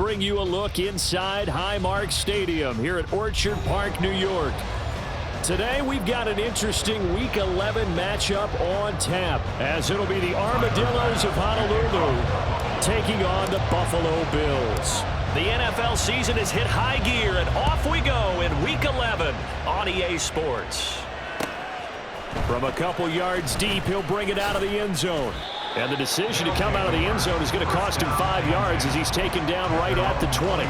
bring you a look inside Highmark Stadium here at Orchard Park, New York. Today we've got an interesting Week 11 matchup on tap, as it'll be the Armadillos of Honolulu taking on the Buffalo Bills. The NFL season has hit high gear, and off we go in Week 11 on EA Sports. From a couple yards deep, he'll bring it out of the end zone. And the decision to come out of the end zone is going to cost him 5 yards as he's taken down right at the 20.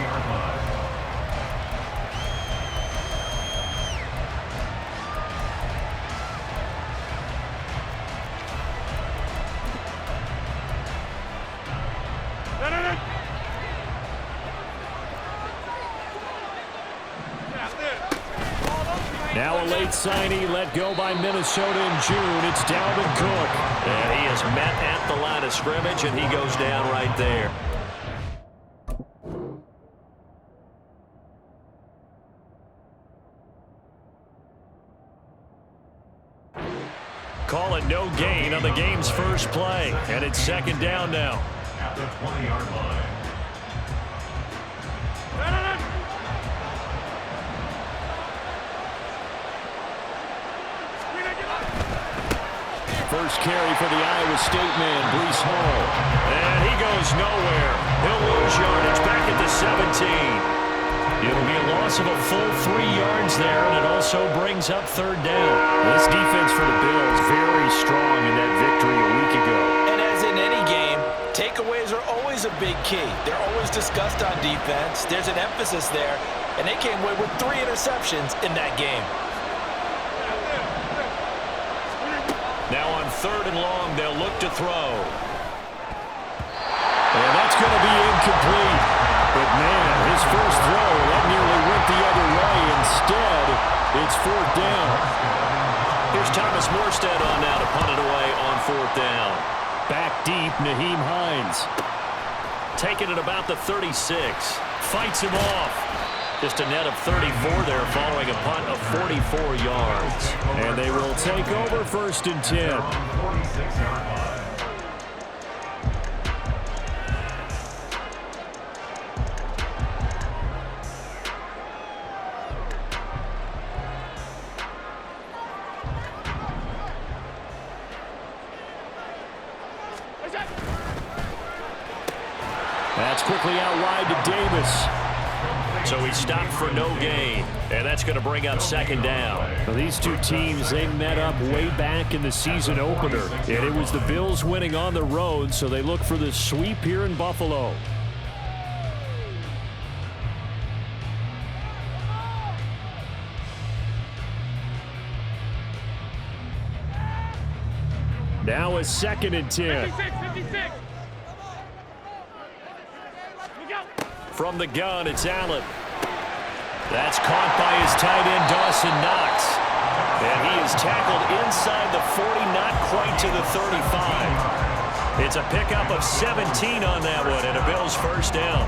Now a late signee let go by Minnesota in June. It's Dalvin Cook. And he is met at the line of scrimmage, and he goes down right there. Call it no gain on the game's first play, and it's second down now. At the 20-yard line. First carry for the Iowa State man, Breece Hall. And he goes nowhere. He'll lose yardage back at the 17. It'll be a loss of a full 3 yards there, and it also brings up third down. This defense for the Bills very strong in that victory a week ago. And as in any game, takeaways are always a big key. They're always discussed on defense. There's an emphasis there, and they came away with 3 interceptions in that game. Now on third and long, they'll look to throw. And that's going to be incomplete. But, man, his first throw, that nearly went the other way. Instead, it's fourth down. Here's Thomas Morstead on now to punt it away on fourth down. Back deep, Nyheim Hines. Taking it about the 36. Fights him off. Just a net of 34 there following a punt of 44 yards. And they will take over first and 10. That's quickly out wide to Davis. So he stopped for no gain, and that's going to bring up second down. Well, these two teams, they met up way back in the season opener, and it was the Bills winning on the road, so they look for the sweep here in Buffalo. Now a second and 10. 56. From the gun, it's Allen. That's caught by his tight end, Dawson Knox. And he is tackled inside the 40, not quite to the 35. It's a pickup of 17 on that one, and a Bills first down.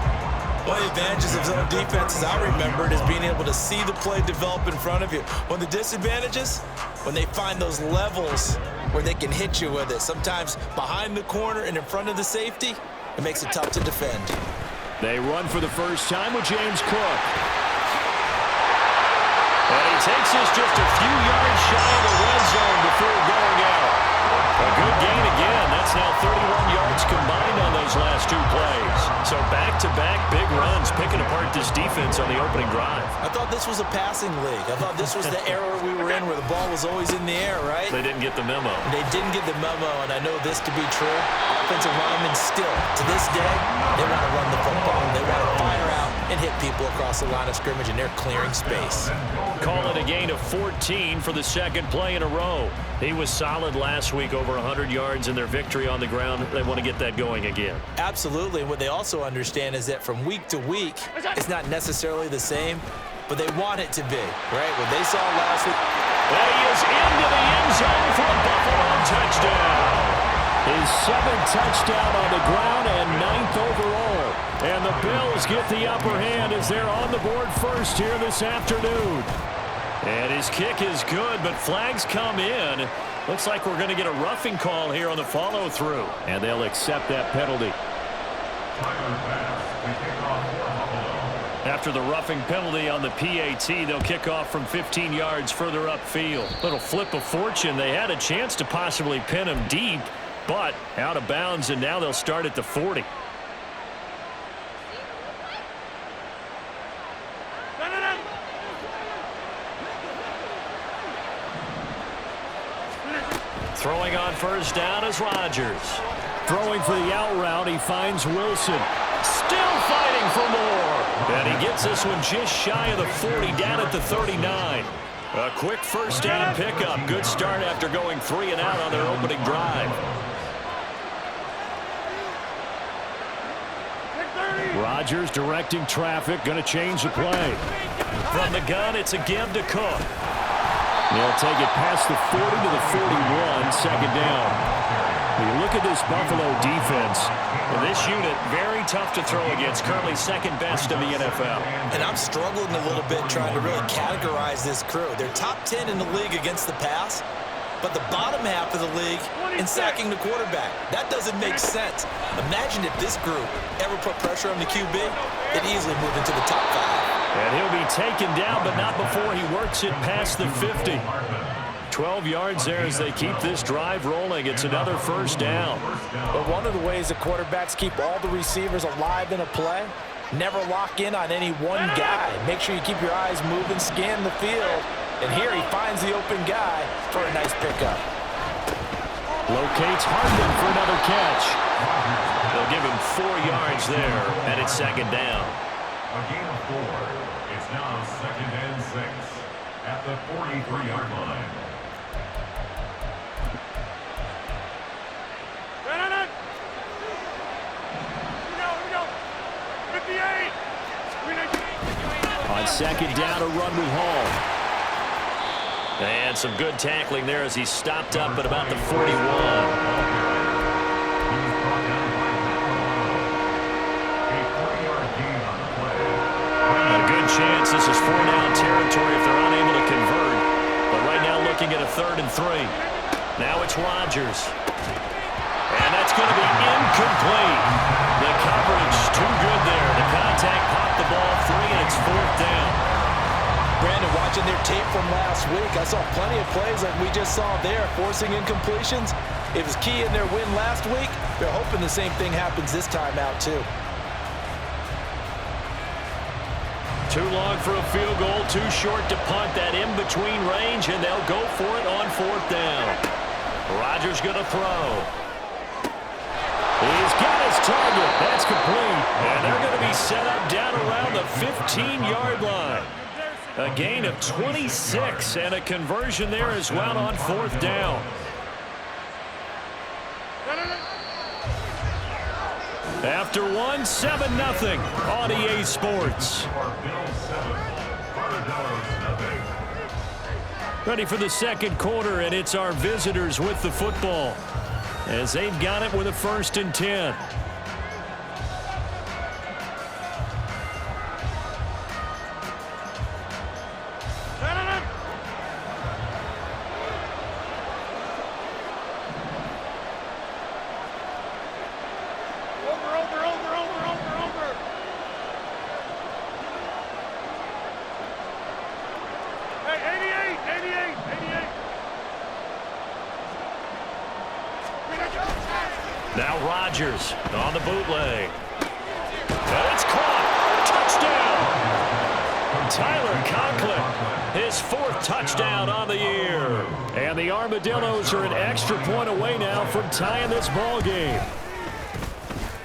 One of the advantages of zone defense, as I remember it, is being able to see the play develop in front of you. One of the disadvantages, when they find those levels where they can hit you with it, sometimes behind the corner and in front of the safety, it makes it tough to defend. They run for the first time with James Cook. And he takes us just a few yards shy of the red zone before going out. A good gain again. That's now 31 yards combined on those last 2 plays. So back-to-back big runs picking apart this defense on the opening drive. I thought this was a passing league. I thought this was the era we were in where the ball was always in the air, right? They didn't get the memo. They didn't get the memo, and I know this to be true. Offensive linemen still, to this day, they want to run the football. They want to fire out and hit people across the line of scrimmage, and they're clearing space. Call it a gain of 14 for the second play in a row. He was solid last week, over 100 yards in their victory on the ground. They want to get that going again. Absolutely. What they also understand is that from week to week, it's not necessarily the same, but they want it to be, right? What they saw last week. And he is into the end zone for a Buffalo touchdown. His 7th touchdown on the ground and 9th overall. And the Bills get the upper hand as they're on the board first here this afternoon. And his kick is good, but flags come in. Looks like we're going to get a roughing call here on the follow-through. And they'll accept that penalty. After the roughing penalty on the PAT, they'll kick off from 15 yards further upfield. Little flip of fortune. They had a chance to possibly pin him deep, but out of bounds, and now they'll start at the 40. Throwing on first down is Rodgers. Throwing for the out route, he finds Wilson. Still fighting for more. And he gets this one just shy of the 40, down at the 39. A quick first down pickup. Good start after going 3 and out on their opening drive. Rodgers directing traffic, going to change the play. From the gun, it's a give to Cook. They'll take it past the 40 to the 41, second down. When you look at this Buffalo defense, well, this unit, very tough to throw against, currently second best in the NFL. And I'm struggling a little bit trying to really categorize this crew. They're top 10 in the league against the pass, but the bottom half of the league in sacking the quarterback. That doesn't make sense. Imagine if this group ever put pressure on the QB, it'd easily move into the top 5. And he'll be taken down, but not before he works it past the 50. 12 yards there as they keep this drive rolling. It's another first down. But one of the ways that quarterbacks keep all the receivers alive in a play, never lock in on any one guy. Make sure you keep your eyes moving, scan the field. And here he finds the open guy for a nice pickup. Locates Hardman for another catch. They'll give him 4 yards there, and it's second down. A gain of 4. It's now 2nd and 6 at the 43-yard line. On second down, a run with Hall. And some good tackling there as he stopped up at about the 41. A good chance this is 4-down territory if they're unable to convert. But right now looking at a 3rd and 3. Now it's Rodgers. And that's going to be incomplete. The coverage too good there. The contact popped the ball free, and it's 4th down. Brandon, watching their tape from last week, I saw plenty of plays like we just saw there, forcing incompletions. It was key in their win last week. They're hoping the same thing happens this time out, too. Too long for a field goal, too short to punt. That in-between range, and they'll go for it on 4th down. Rodgers going to throw. He's got his target. That's complete. And they're going to be set up down around the 15-yard line. A gain of 26 and a conversion there as well on 4th down. After one, 7-0 on EA Sports. Ready for the second quarter, and it's our visitors with the football as they've got it with a 1st and 10. Now Rodgers on the bootleg. And it's caught. Touchdown. Tyler Conklin, his 4th touchdown on the year. And the Armadillos are an extra point away now from tying this ball game.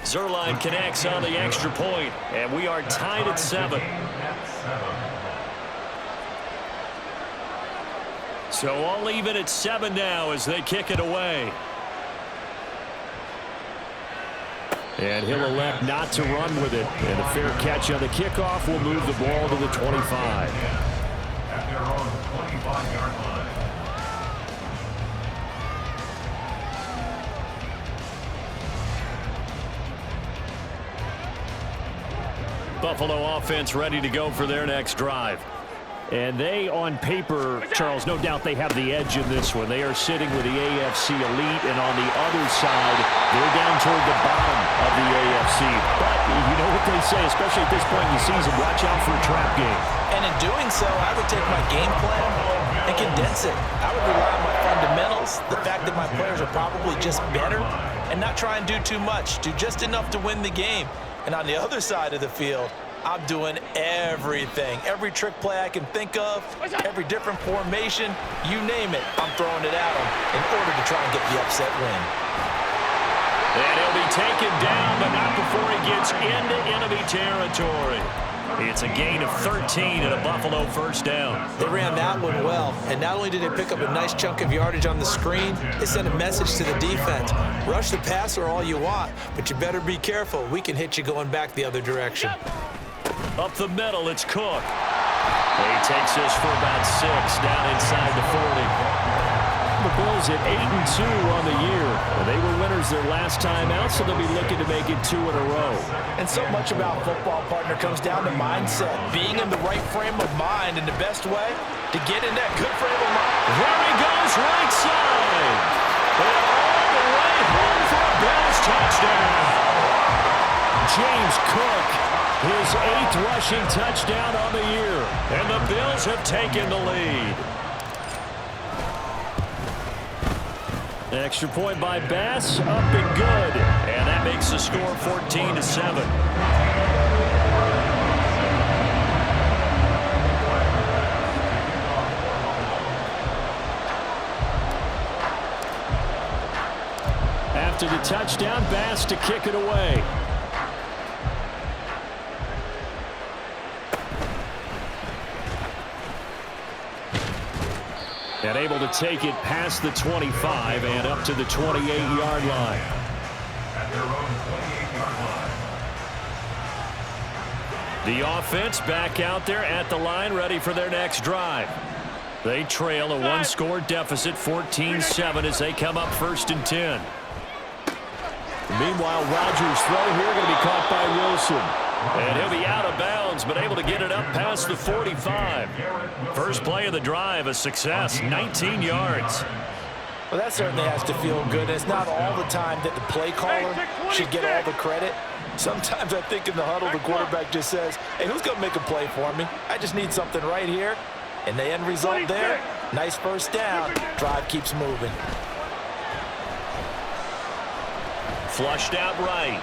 Zerline connects on the extra point, and we are tied at 7. So all even at 7 now as they kick it away. And he'll elect not to run with it. And a fair catch on the kickoff will move the ball to the 25. At their own 25-yard line. Buffalo offense ready to go for their next drive. And they, on paper, Charles, no doubt they have the edge in this one. They are sitting with the AFC elite, and on the other side, they're down toward the bottom of the AFC. But You know what they say, especially at this point in the season, watch out for a trap game. And in doing so, I would take my game plan and condense it. I would rely on my fundamentals, the fact that my players are probably just better, and not try and do too much, do just enough to win the game. And on the other side of the field, I'm doing everything. Every trick play I can think of, every different formation, you name it, I'm throwing it at them in order to try and get the upset win. And he'll be taken down, but not before he gets into enemy territory. It's a gain of 13 and a Buffalo first down. They ran that one well, and not only did they pick up a nice chunk of yardage on the screen, they sent a message to the defense. Rush the passer all you want, but you better be careful. We can hit you going back the other direction. Up the middle, it's Cook. He takes this for about 6 down inside the 40. The Bills at 8-2 on the year. They were winners their last time out, so they'll be looking to make it 2 in a row. And so much about football, partner, comes down to mindset. Being in the right frame of mind, and the best way to get in that good frame of mind. There he goes, right side. And all the way home for a Bills touchdown. James Cook, his 8th rushing touchdown on the year. And the Bills have taken the lead. Extra point by Bass, up and good. And that makes the score 14-7. After the touchdown, Bass to kick it away. And able to take it past the 25 and up to the 28-yard line. At their own 28-yard line. The offense back out there at the line, ready for their next drive. They trail a one-score deficit, 14-7, as they come up 1st and 10. Meanwhile, Rodgers' throw here going to be caught by Wilson. And he'll be out of bounds, but able to get it up past the 45. First play of the drive, a success, 19 yards. Well, that certainly has to feel good. It's not all the time that the play caller should get all the credit. Sometimes I think in the huddle, the quarterback just says, hey, who's going to make a play for me? I just need something right here. And the end result there, nice first down. Drive keeps moving. Flushed out right.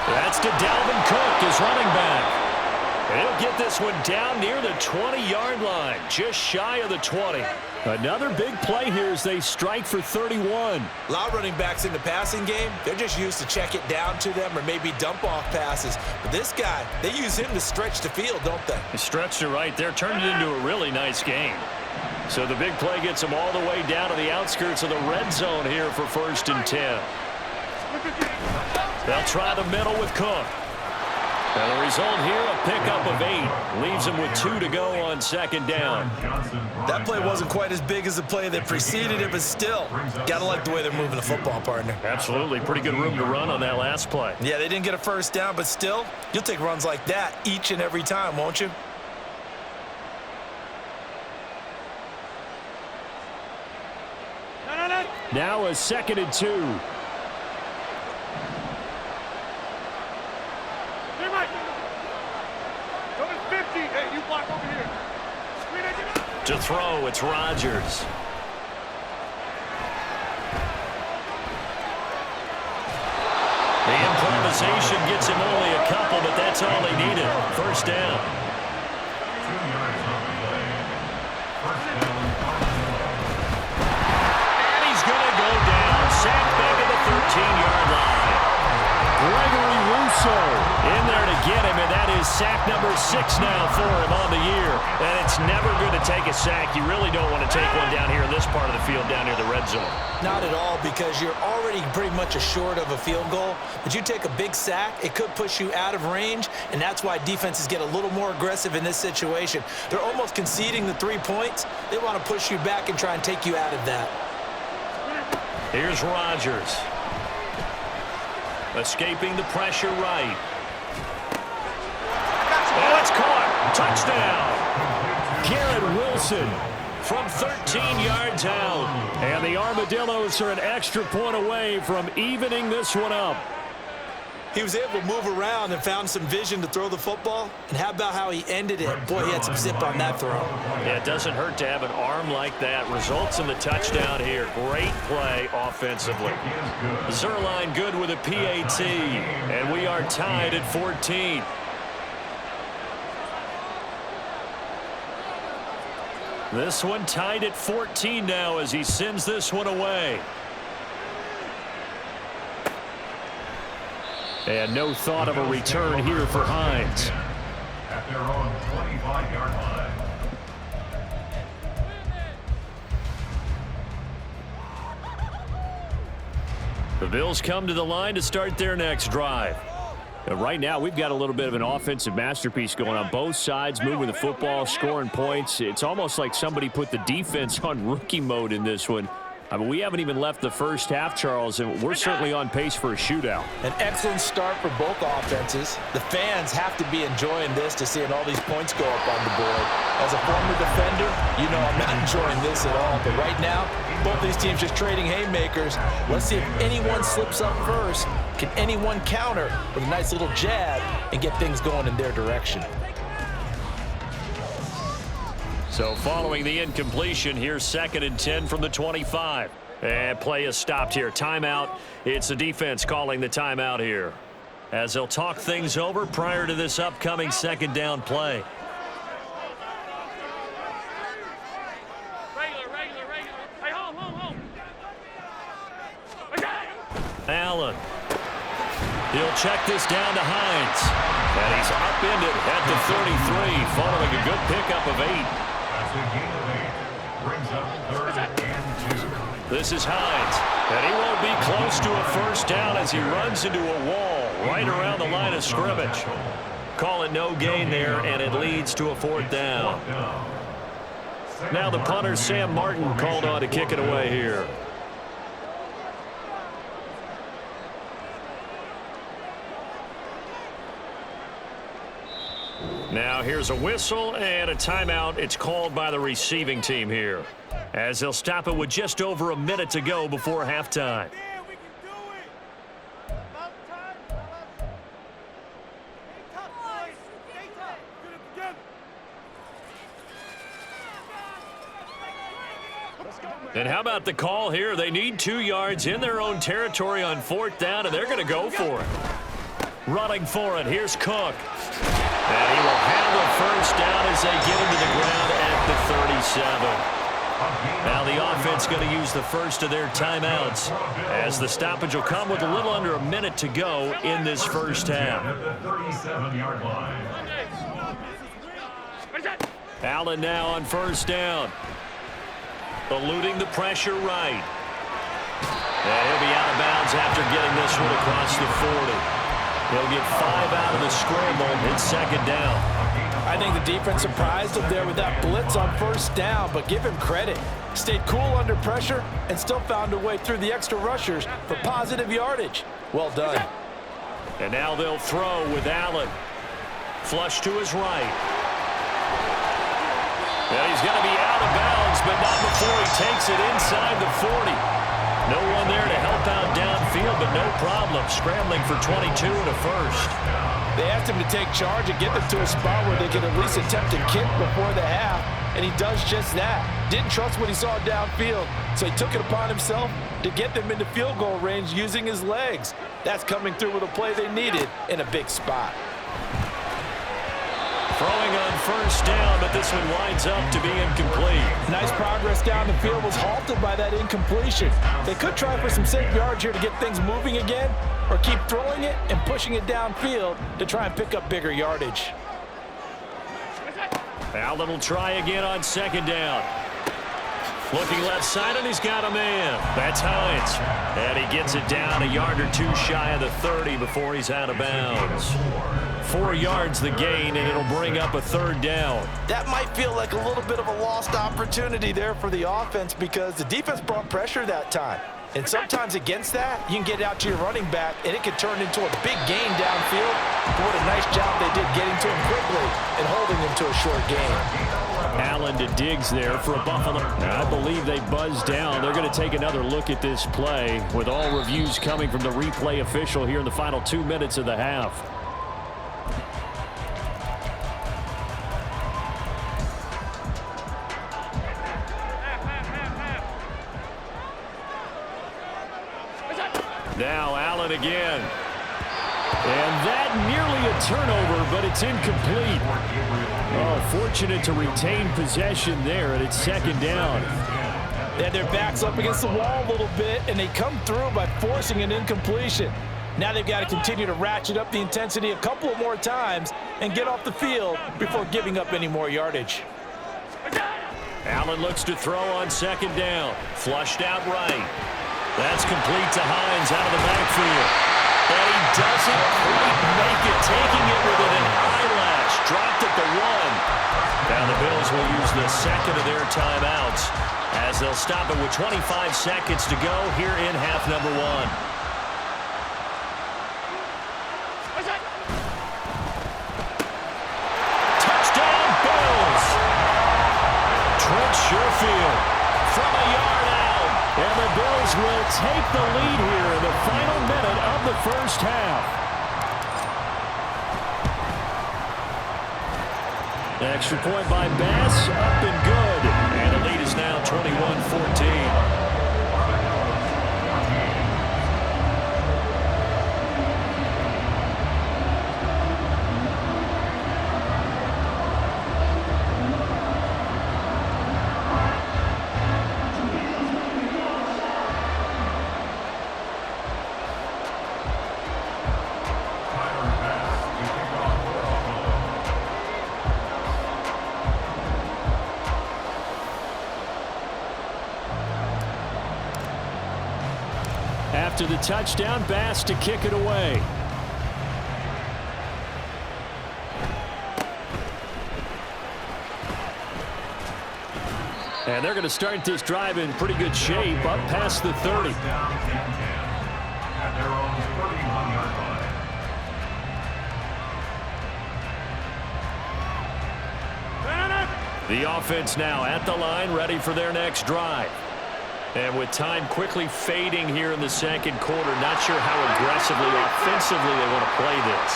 That's to Dalvin Cook, his running back. He'll get this one down near the 20-yard line, just shy of the 20. Another big play here as they strike for 31. A lot of running backs in the passing game, they're just used to check it down to them or maybe dump off passes. But this guy, they use him to stretch the field, don't they? He stretched it right there, turned it into a really nice game. So the big play gets him all the way down to the outskirts of the red zone here for 1st and 10. They'll try the middle with Cook. And the result here, a pickup of 8. Leaves him with 2 to go on 2nd down. That play wasn't quite as big as the play that preceded it, but still, gotta like the way they're moving the football, partner. Absolutely. Pretty good room to run on that last play. Yeah, they didn't get a first down, but still, you'll take runs like that each and every time, won't you? Now a 2nd and 2. To throw, it's Rodgers. The improvisation gets him only a couple, but that's all they needed. First down. 2 yards on the play. First down. And he's going to go down. Sacked back at the 13-yard line. Gregory Rousseau In there to get him, and that is sack number 6 now for him on the year. And it's never good to take a sack. You really don't want to take one down here in this part of the field, down near the red zone. Not at all, because you're already pretty much assured of a field goal. But you take a big sack, it could push you out of range, and that's why defenses get a little more aggressive in this situation. They're almost conceding the 3 points. They want to push you back and try and take you out of that. Here's Rodgers. Escaping the pressure right. And it's caught. Touchdown. Garrett Wilson from 13 yards out. And the Armadillos are an extra point away from evening this one up. He was able to move around and found some vision to throw the football. And how about how he ended it? Boy, he had some zip on that throw. Yeah, it doesn't hurt to have an arm like that. Results in the touchdown here. Great play offensively. Zerline good with a PAT. And we are tied at 14. This one tied at 14 now as he sends this one away. And no thought of a return here for Hines. At their own 25-yard line. The Bills come to the line to start their next drive. Right now, we've got a little bit of an offensive masterpiece going on. Both sides moving the football, scoring points. It's almost like somebody put the defense on rookie mode in this one. I mean, we haven't even left the first half, Charles, and we're certainly on pace for a shootout. An excellent start for both offenses. The fans have to be enjoying this to seeing all these points go up on the board. As a former defender, you know I'm not enjoying this at all. But right now, both these teams just trading haymakers. Let's see if anyone slips up first. Can anyone counter with a nice little jab and get things going in their direction? So following the incompletion, here's 2nd and 10 from the 25. And play is stopped here. Timeout. It's the defense calling the timeout here, as they'll talk things over prior to this upcoming 2nd down play. Allen. He'll check this down to Hines. And he's upended at the 33, following a good pickup of 8. That's a gain of 8. Brings up 3rd and 2. This is Hines. And he won't be close to a first down as he runs into a wall right around the line of scrimmage. Call it no gain there, and it leads to a 4th down. Now the punter, Sam Martin, called on to kick it away here. Now here's a whistle and a timeout. It's called by the receiving team here, as they'll stop it with just over a minute to go before halftime. And how about the call here? They need 2 yards in their own territory on 4th down, and they're going to go for it. Running for it, here's Cook. And he will handle first down as they get him to the ground at the 37. Now the offense going to use the first of their timeouts, as the stoppage will come with a little under a minute to go in this first half. At the 37-yard line. Allen now on first down. Eluding the pressure right. And he'll be out of bounds after getting this one across the 40. He'll get 5 out of the scramble. It's 2nd down. I think the defense surprised him there with that blitz on first down, but give him credit. Stayed cool under pressure and still found a way through the extra rushers for positive yardage. Well done. And now they'll throw with Allen. Flush to his right. And he's going to be out of bounds, but not before he takes it inside the 40. No one there to help out downfield, but no problem. Scrambling for 22 and a first. They asked him to take charge and get them to a spot where they could at least attempt to kick before the half, and he does just that. Didn't trust what he saw downfield, so he took it upon himself to get them into field goal range using his legs. That's coming through with a play they needed in a big spot. Throwing on first down, but this one winds up to be incomplete. Nice progress down the field, was halted by that incompletion. They could try for some safe yards here to get things moving again, or keep throwing it and pushing it downfield to try and pick up bigger yardage. Allen will try again on 2nd down. Looking left side, and he's got a man. That's Hines. And he gets it down a yard or 2 shy of the 30 before he's out of bounds. 4 yards the gain, and it'll bring up a 3rd down. That might feel like a little bit of a lost opportunity there for the offense, because the defense brought pressure that time. And sometimes against that, you can get it out to your running back, and it can turn into a big gain downfield But what a nice job they did getting to him quickly and holding him to a short game. Allen to Diggs there for a Buffalo. I believe they buzzed down. They're going to take another look at this play with all reviews coming from the replay official here in the final 2 minutes of the half. Now Allen again. And that nearly a turnover, but it's incomplete. Oh, fortunate to retain possession there, and it's second down. They had their backs up against the wall a little bit, and they come through by forcing an incompletion. Now they've got to continue to ratchet up the intensity a couple of more times and get off the field before giving up any more yardage. Allen looks to throw on second down. Flushed out right. That's complete to Hines out of the backfield. And he doesn't quite make it, taking it within an eyelash. Dropped at the 1. Now the Bills will use the second of their timeouts as they'll stop it with 25 seconds to go here in half number 1. Touchdown, Bills! Trent Sherfield from a yard out. And the Bills will take the lead here in the final minute of the first half. Extra point by Bass, up and good. And the lead is now 21-14. After the touchdown, Bass to kick it away. And they're going to start this drive in pretty good shape, up past the 30. At their own 31-yard line. The offense now at the line, ready for their next drive. And with time quickly fading here in the second quarter, not sure how aggressively, offensively they want to play this.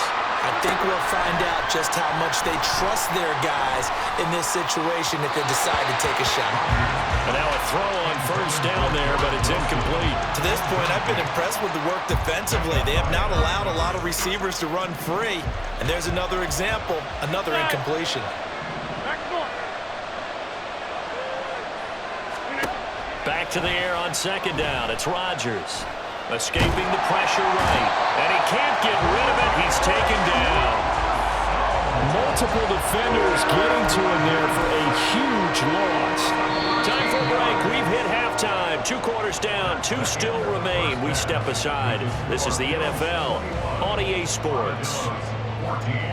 I think we'll find out just how much they trust their guys in this situation if they decide to take a shot. And now a throw on first down there, but it's incomplete. To this point, I've been impressed with the work defensively. They have not allowed a lot of receivers to run free. And there's another example, another incompletion. Back to the air on second down. It's Rodgers. Escaping the pressure right. And he can't get rid of it. He's taken down. Multiple defenders getting to him there for a huge loss. Time for a break. We've hit halftime. 2 quarters down. 2 still remain. We step aside. This is the NFL on EA Sports. 14.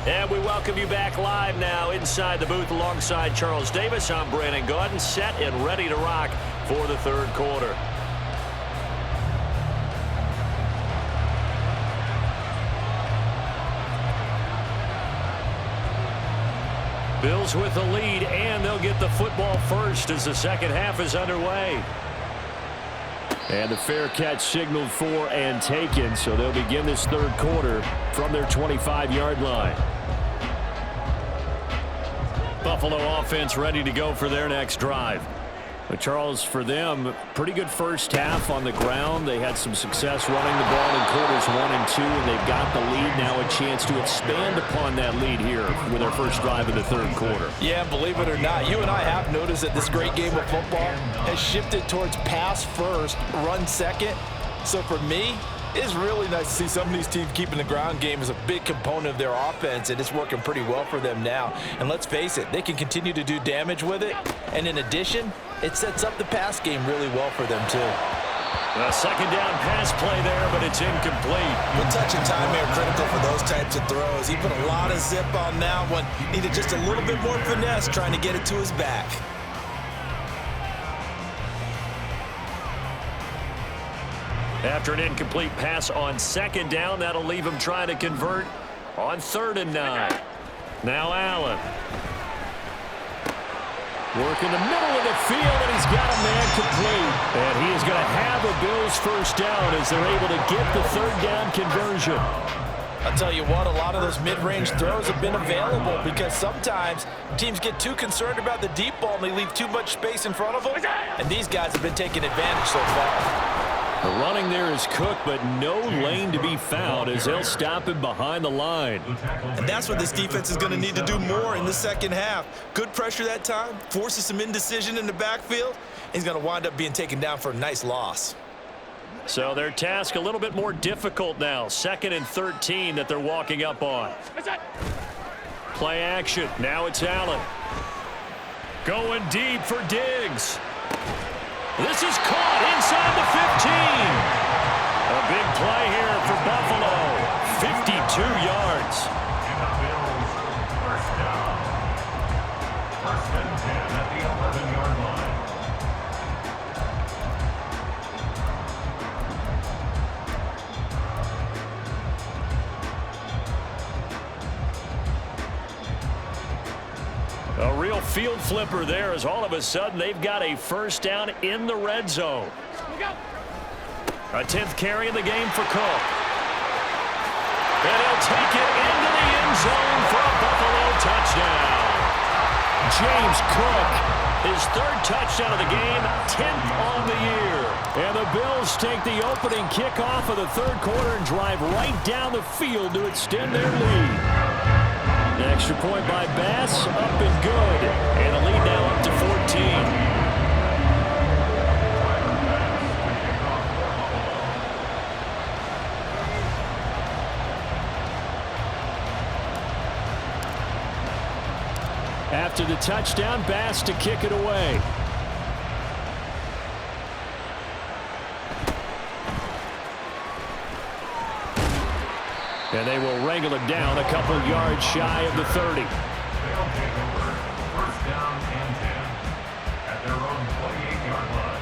And we welcome you back live now inside the booth alongside Charles Davis. I'm Brandon Gaudin, set and ready to rock for the third quarter. Bills with the lead, and they'll get the football first as the second half is underway. And the fair catch signaled for and taken, so they'll begin this third quarter from their 25-yard line. Buffalo offense ready to go for their next drive. But Charles, for them, pretty good first half on the ground. They had some success running the ball in quarters 1 and 2, and they've got the lead. Now a chance to expand upon that lead here with their first drive of the third quarter. Yeah, believe it or not, you and I have noticed that this great game of football has shifted towards pass first, run second. So for me, it's really nice to see some of these teams keeping the ground game as a big component of their offense, and it's working pretty well for them now. And let's face it, they can continue to do damage with it. And in addition, it sets up the pass game really well for them too. A second down pass play there, but it's incomplete. Good touch and time here critical for those types of throws. He put a lot of zip on that one. Needed just a little bit more finesse trying to get it to his back. After an incomplete pass on second down, that'll leave him trying to convert on 3rd and 9. Now Allen. Work in the middle of the field, and he's got a man complete. And he is going to have a Bills first down as they're able to get the 3rd down conversion. I'll tell you what, a lot of those mid-range throws have been available because sometimes teams get too concerned about the deep ball and they leave too much space in front of them. And these guys have been taking advantage so far. The running there is Cook, but no lane to be found as they'll stop him behind the line. And that's what this defense is going to need to do more in the second half. Good pressure that time, forces some indecision in the backfield. He's going to wind up being taken down for a nice loss. So their task a little bit more difficult now. 2nd and 13 that they're walking up on. Play action. Now it's Allen. Going deep for Diggs. This is caught inside the 15. A big play here for Buffalo. 52 yards. And the Bills, first down. 1st and 10 at the 11-yard line. A real field flipper there as all of a sudden they've got a first down in the red zone. A 10th carry in the game for Cook. And he'll take it into the end zone for a Buffalo touchdown. James Cook, his 3rd touchdown of the game, 10th on the year. And the Bills take the opening kickoff of the 3rd quarter and drive right down the field to extend their lead. An extra point by Bass, up and good. And the lead now up to 14. After the touchdown, Bass to kick it away. And they will wrangle it down a couple yards shy of the 30. They'll take over 1st down and 10 at their own 28-yard line.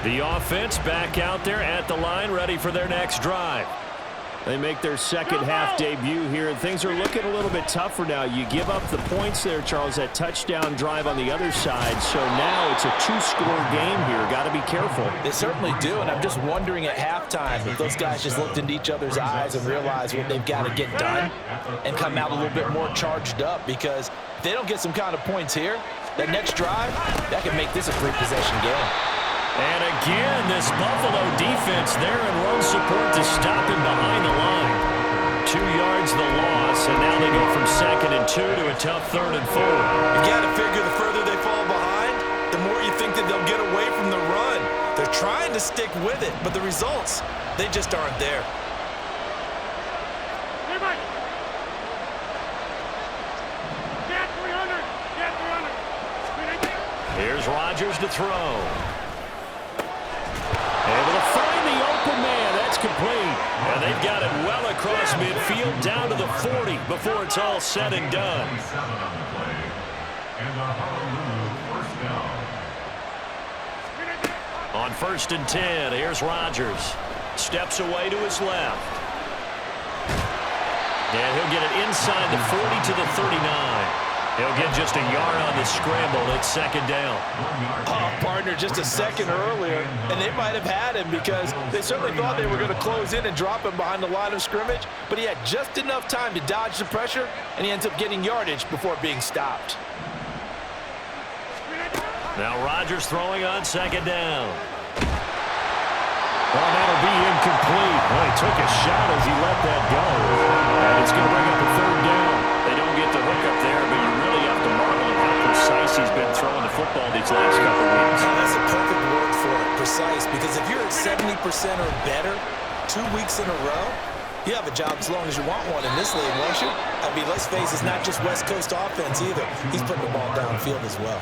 The offense back out there at the line, ready for their next drive. They make their second half debut here, and things are looking a little bit tougher now. You give up the points there, Charles, that touchdown drive on the other side. So now it's a 2-score game here. Got to be careful. They certainly do, and I'm just wondering at halftime if those guys just looked into each other's eyes and realized what they've got to get done and come out a little bit more charged up, because if they don't get some kind of points here, that next drive, that could make this a 3-possession game. And again, this Buffalo defense there in run support to stop him behind the line. 2 yards the loss, and now they go from 2nd and 2 to a tough 3rd and 4. You got to figure the further they fall behind, the more you think that they'll get away from the run. They're trying to stick with it, but the results, they just aren't there. Here's Rodgers to throw. Able to find the open man. That's complete. And they've got it well across midfield down to the 40 before it's all said and done. 27 on the play. And a Honolulu first down. On 1st and 10, here's Rodgers. Steps away to his left. And he'll get it inside the 40 to the 39. He'll get just a yard on the scramble. It's 2nd down. Oh, partner, just a second earlier, and they might have had him because they certainly thought they were going to close in and drop him behind the line of scrimmage, but he had just enough time to dodge the pressure, and he ends up getting yardage before being stopped. Now Rodgers throwing on 2nd down. Well, that'll be incomplete. Well, he took a shot as he let that go. And it's going to bring up a 3rd down. They don't get the hook up there, but you really have to marvel at how precise he's been throwing the football these last couple of weeks. Oh, that's a perfect word for it, precise, because if you're at 70% or better 2 weeks in a row, You have a job as long as you want one in this league, won't you? I mean, let's face it, it's not just West Coast offense either. He's putting the ball downfield as well.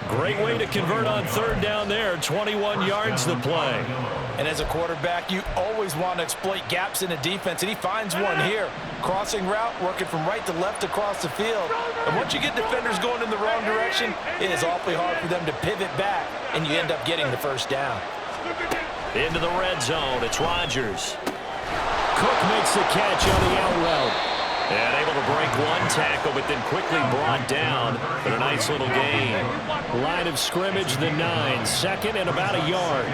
Great way to convert on third down there. 21 yards the play. And as a quarterback, you always want to exploit gaps in the defense, and he finds one here. Crossing route, working from right to left across the field. And once you get defenders going in the wrong direction, it is awfully hard for them to pivot back, and you end up getting the first down. Into the red zone, it's Rodgers. Cook makes the catch on the out route. And able to break one tackle, but then quickly brought down for a nice little gain. Line of scrimmage, the 9. Second and about a yard.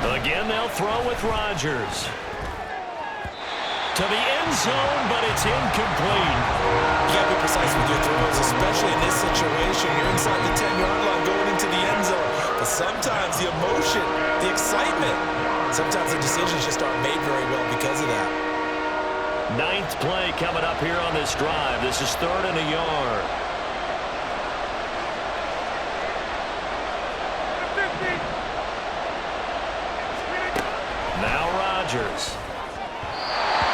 Again, they'll throw with Rodgers. To the end zone, but it's incomplete. You got to be precise with your throws, especially in this situation. You're inside the 10-yard line going into the end zone. But sometimes the emotion, the excitement, sometimes the decisions just aren't made very well because of that. 9th play coming up here on this drive. This is 3rd and a yard. Now Rodgers.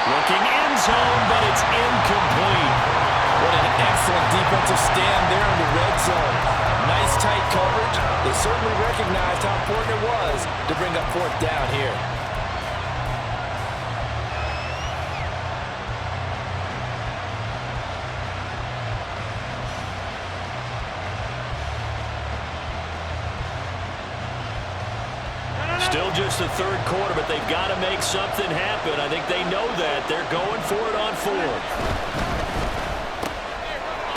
Looking end zone, but it's incomplete. What an excellent defensive stand there in the red zone. Nice tight coverage. They certainly recognized how important it was to bring up 4th down here. Still just the 3rd quarter, but they've got to make something happen. I think they know that. They're going for it on 4th.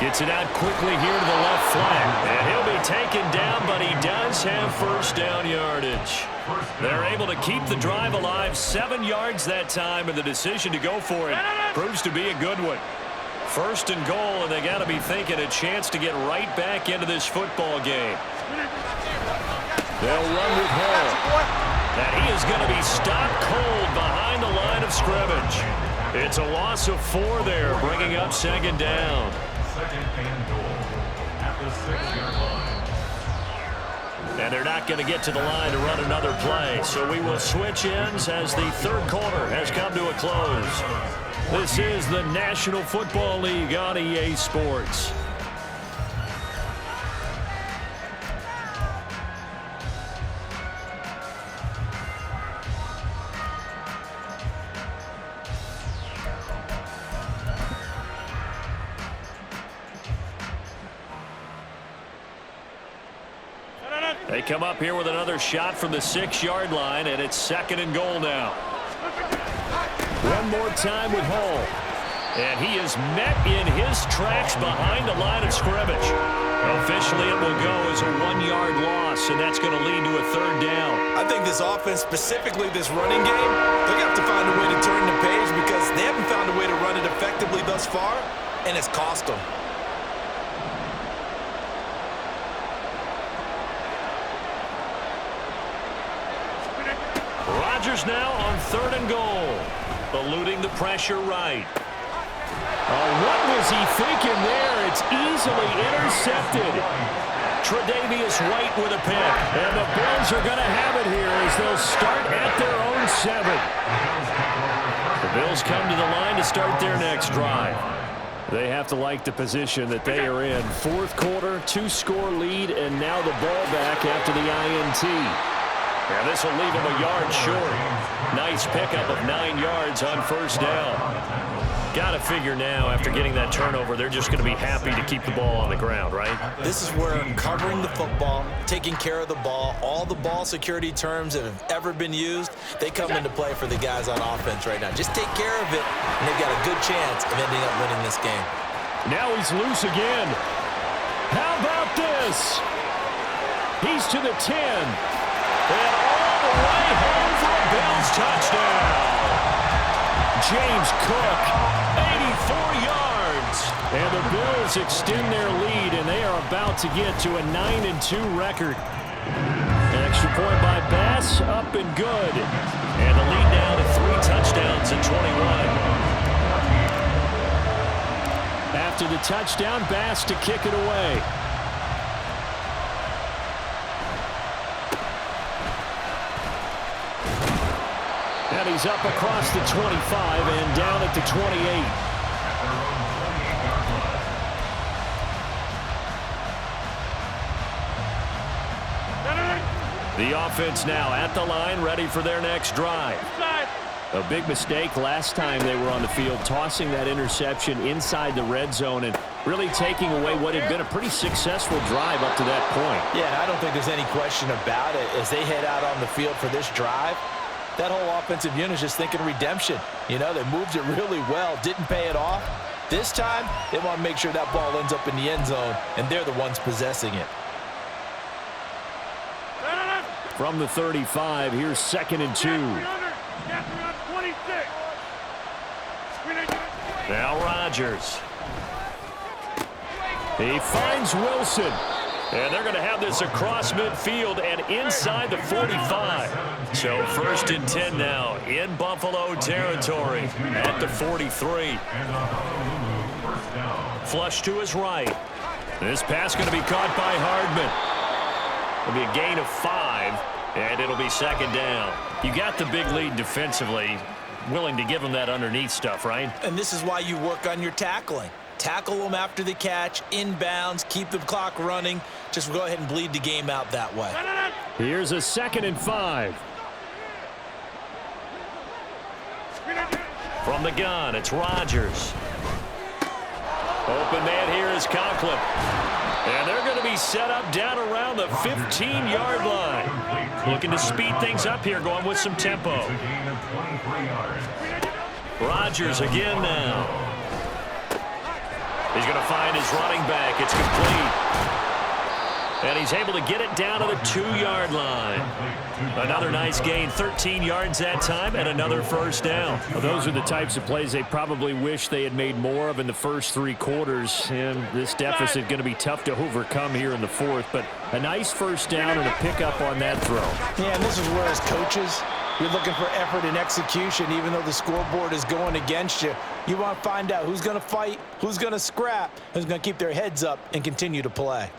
Gets it out quickly here to the left flank. And he'll be taken down, but he does have first down yardage. They're able to keep the drive alive. 7 yards that time, and the decision to go for it proves to be a good one. 1st and goal, and they got to be thinking a chance to get right back into this football game. They'll run with Hall. And he is going to be stopped cold behind the line of scrimmage. It's a loss of 4 there, bringing up 2nd down. 2nd and goal at the 6-yard line. And they're not going to get to the line to run another play. So we will switch ends as the 3rd quarter has come to a close. This is the National Football League on EA Sports. They come up here with another shot from the 6-yard line, and it's 2nd and goal now. One more time with Hall. And he is met in his tracks behind the line of scrimmage. Officially, it will go as a 1-yard loss, and that's going to lead to a 3rd down. I think this offense, specifically this running game, they're going to have to find a way to turn the page because they haven't found a way to run it effectively thus far, and it's cost them. Rodgers now on 3rd and goal. Eluding the pressure right. What was he thinking there? It's easily intercepted. Tre'Davious White with a pick. And the Bills are going to have it here as they'll start at their own 7. The Bills come to the line to start their next drive. They have to like the position that they are in. 4th quarter, 2-score lead, and now the ball back after the INT. And this will leave him a yard short. Nice pickup of 9 yards on 1st down. Got to figure now, after getting that turnover, they're just going to be happy to keep the ball on the ground, right? This is where covering the football, taking care of the ball, all the ball security terms that have ever been used, they come into play for the guys on offense right now. Just take care of it, and they've got a good chance of ending up winning this game. Now he's loose again. How about this? He's to the 10. And all the way home for a Bills touchdown. James Cook, 84 yards. And the Bills extend their lead, and they are about to get to a 9-2 record. Extra point by Bass, up and good. And the lead now to 3 touchdowns in 21. After the touchdown, Bass to kick it away. And he's up across the 25 and down at the 28. The offense now at the line, ready for their next drive. A big mistake last time they were on the field, tossing that interception inside the red zone and really taking away what had been a pretty successful drive up to that point. Yeah, and I don't think there's any question about it. As they head out on the field for this drive, that whole offensive unit is just thinking redemption. You know, they moved it really well, didn't pay it off. This time, they want to make sure that ball ends up in the end zone, and they're the ones possessing it. From the 35, here's 2nd and 2. Now Rodgers. He finds Wilson. And they're going to have this across midfield and inside the 45. So 1st and 10 now in Buffalo territory at the 43. Flush to his right. This pass going to be caught by Hardman. It'll be a gain of 5, and it'll be 2nd down. You got the big lead defensively, willing to give them that underneath stuff, right? And this is why you work on your tackling. Tackle them after the catch, inbounds, keep the clock running. Just go ahead and bleed the game out that way. Here's a 2nd and 5. From the gun, it's Rodgers. Open man here is Conklin. And they're going to be set up down around the 15-yard line. Looking to speed things up here, going with some tempo. Rodgers again now. He's going to find his running back. It's complete. And he's able to get it down to the 2-yard line. Another nice gain, 13 yards that time, and another 1st down. Well, those are the types of plays they probably wish they had made more of in the first 3 quarters. And this deficit going to be tough to overcome here in the 4th. But a nice 1st down and a pickup on that throw. Yeah, and this is where, as coaches, you're looking for effort and execution. Even though the scoreboard is going against you, you want to find out who's going to fight, who's going to scrap, who's going to keep their heads up and continue to play.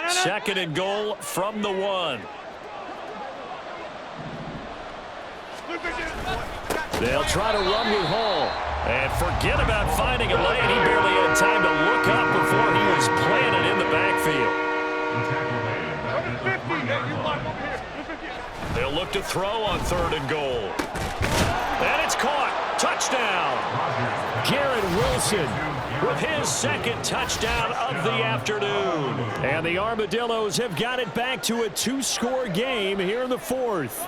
Second and goal from the 1. They'll try to run with Hall. And forget about finding a lane. He barely had time to look up before he was planted in the backfield. They'll look to throw on 3rd and goal. And it's caught. Touchdown. Garrett Wilson with his 2nd touchdown of the afternoon. And the Armadillos have got it back to a 2-score game here in the 4th.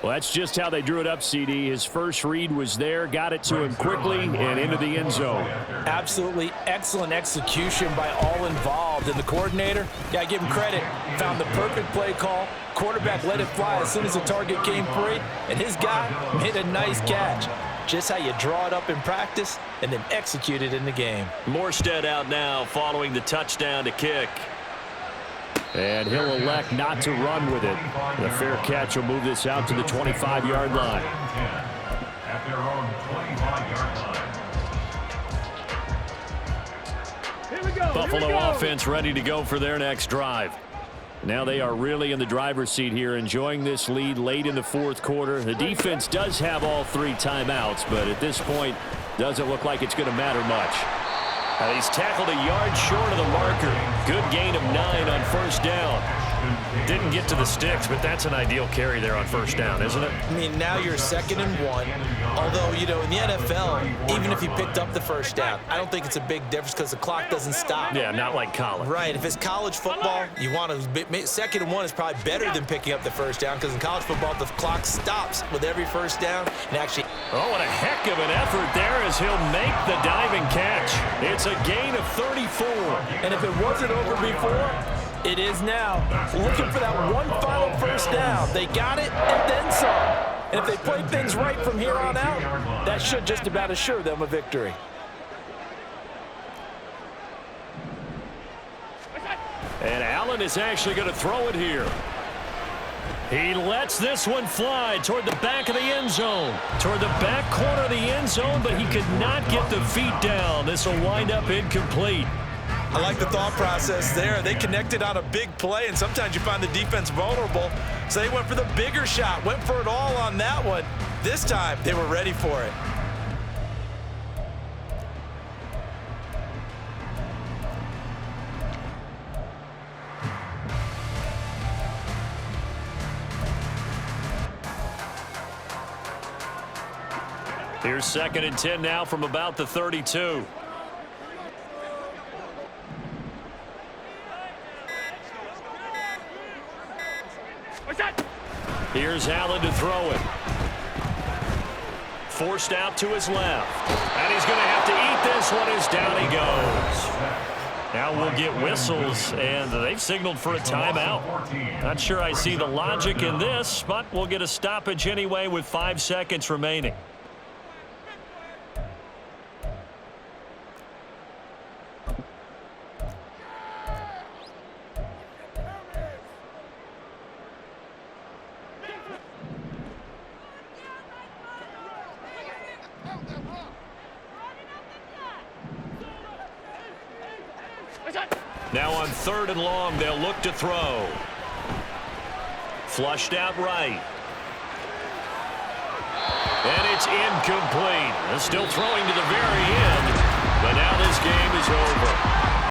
Well, that's just how they drew it up, CD. His first read was there, got it to him quickly, and into the end zone. Absolutely excellent execution by all involved. And the coordinator, got to give him credit, found the perfect play call. Quarterback let it fly as soon as the target came free, and his guy made a nice catch. Just how you draw it up in practice and then execute it in the game. Morstead out now following the touchdown to kick. And he'll elect not to run with it. The fair catch will move this out to the 25-yard line. At their own 25-yard line. Here we go. Buffalo offense ready to go for their next drive. Now they are really in the driver's seat here, enjoying this lead late in the 4th quarter. The defense does have all 3 timeouts, but at this point, doesn't look like it's going to matter much. He's tackled a yard short of the marker. Good gain of 9 on 1st down. Didn't get to the sticks, but that's an ideal carry there on 1st down, isn't it? I mean, now you're 2nd and 1. Although, you know, in the NFL, even if you picked up the 1st down, I don't think it's a big difference because the clock doesn't stop. Yeah, not like college. Right. If it's college football, you want to 2nd and 1 is probably better than picking up the 1st down because in college football, the clock stops with every 1st down. And actually, oh, what a heck of an effort there as he'll make the diving catch. It's a gain of 34. And if it wasn't over before, it is now. Looking for that one final 1st down. They got it and then some. And if they play things right from here on out, that should just about assure them a victory. And Allen Allen is actually going to throw it here. He lets this one fly toward the back of the end zone. Toward the back corner of the end zone, but he could not get the feet down. This will wind up incomplete. I like the thought process there. They connected on a big play, and sometimes you find the defense vulnerable. So they went for the bigger shot, went for it all on that one. This time, they were ready for it. Here's 2nd and 10 now from about the 32. Here's Allen to throw it. Forced out to his left. And he's going to have to eat this one as down he goes. Now we'll get whistles, and they've signaled for a timeout. Not sure I see the logic in this, but we'll get a stoppage anyway with 5 seconds remaining. Now on 3rd and long, they'll look to throw. Flushed out right. And it's incomplete. Still throwing to the very end, but now this game is over.